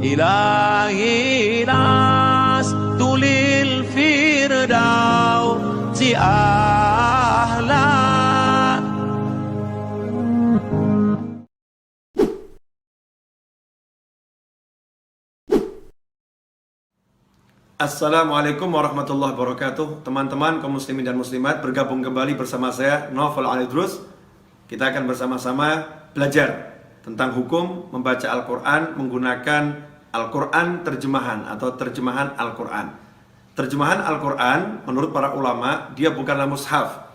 إلهي لست للفردوس أهلا. Assalamualaikum warahmatullahi wabarakatuh. Teman-teman kaum muslimin dan muslimat, bergabung kembali bersama saya Naufal Al-Idrus. Kita akan bersama-sama belajar tentang hukum membaca Al-Quran menggunakan Al-Quran terjemahan atau terjemahan Al-Quran. Terjemahan Al-Quran menurut para ulama dia bukanlah mushaf,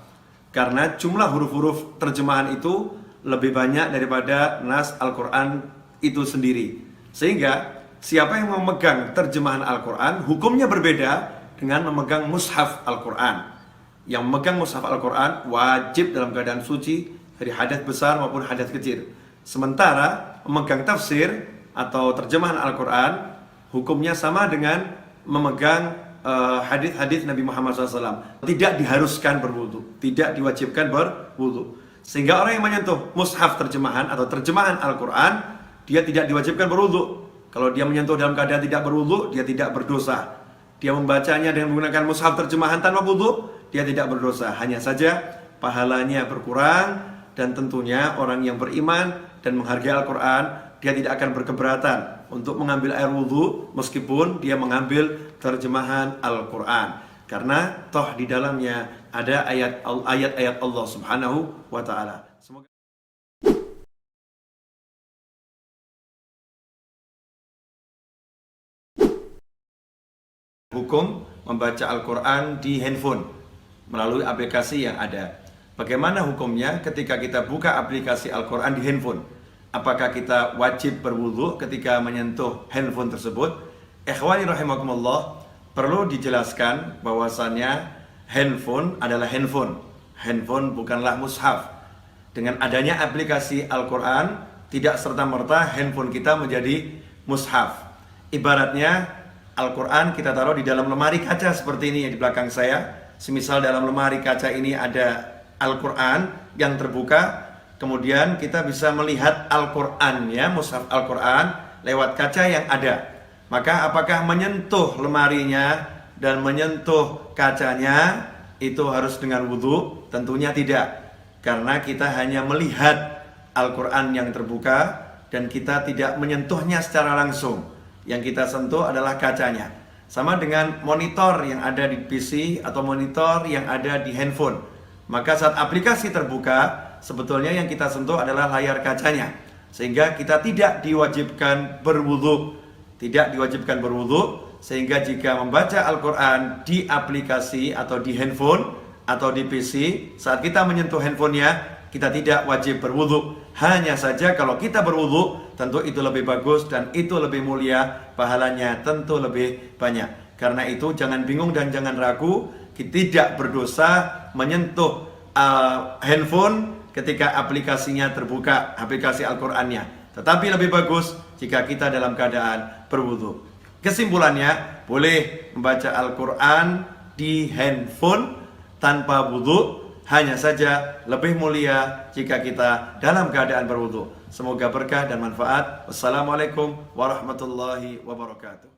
karena jumlah huruf-huruf terjemahan itu lebih banyak daripada nas Al-Quran itu sendiri. Sehingga siapa yang memegang terjemahan Al-Quran, hukumnya berbeda dengan memegang mushaf Al-Quran. Yang memegang mushaf Al-Quran wajib dalam keadaan suci dari hadas besar maupun hadas kecil. Sementara memegang tafsir atau terjemahan Al-Quran, hukumnya sama dengan memegang hadis-hadis Nabi Muhammad SAW. Tidak diharuskan berwudu, tidak diwajibkan berwudu. Sehingga orang yang menyentuh mushaf terjemahan atau terjemahan Al-Quran, dia tidak diwajibkan berwudu. Kalau dia menyentuh dalam keadaan tidak berwudu, dia tidak berdosa. Dia membacanya dengan menggunakan mushaf terjemahan tanpa wudu, dia tidak berdosa. Hanya saja pahalanya berkurang, dan tentunya orang yang beriman dan menghargai Al-Quran, dia tidak akan berkeberatan untuk mengambil air wudu meskipun dia mengambil terjemahan Al-Quran. Karena toh di dalamnya ada ayat-ayat Allah Subhanahu wa Ta'ala. Semoga hukum membaca Al-Quran di handphone melalui aplikasi yang ada. Bagaimana hukumnya ketika kita buka aplikasi Al-Quran di handphone? Apakah kita wajib berwudu ketika menyentuh handphone tersebut? Ikhwani rahimakumullah, perlu dijelaskan bahwasannya handphone adalah handphone. Handphone bukanlah mushaf. Dengan adanya aplikasi Al-Quran, tidak serta-merta handphone kita menjadi mushaf. Ibaratnya Al-Quran kita taruh di dalam lemari kaca seperti ini yang di belakang saya. Semisal dalam lemari kaca ini ada Al-Quran yang terbuka, kemudian kita bisa melihat Al-Qurannya, mushaf Al-Quran lewat kaca yang ada. Maka apakah menyentuh lemarinya dan menyentuh kacanya itu harus dengan wudu? Tentunya tidak, karena kita hanya melihat Al-Quran yang terbuka dan kita tidak menyentuhnya secara langsung. Yang kita sentuh adalah kacanya. Sama dengan monitor yang ada di PC atau monitor yang ada di handphone. Maka saat aplikasi terbuka, sebetulnya yang kita sentuh adalah layar kacanya. Sehingga kita tidak diwajibkan berwudu. Tidak diwajibkan berwudu. Sehingga jika membaca Al-Quran di aplikasi atau di handphone atau di PC, saat kita menyentuh handphonenya, kita tidak wajib berwudu. Hanya saja kalau kita berwudu, tentu itu lebih bagus dan itu lebih mulia, pahalanya tentu lebih banyak. Karena itu jangan bingung dan jangan ragu, kita tidak berdosa menyentuh handphone ketika aplikasinya terbuka, aplikasi Al-Qurannya. Tetapi lebih bagus jika kita dalam keadaan berwudu. Kesimpulannya, boleh membaca Al-Quran di handphone tanpa wudu. Hanya saja lebih mulia jika kita dalam keadaan berwudu. Semoga berkah dan manfaat. Wassalamualaikum warahmatullahi wabarakatuh.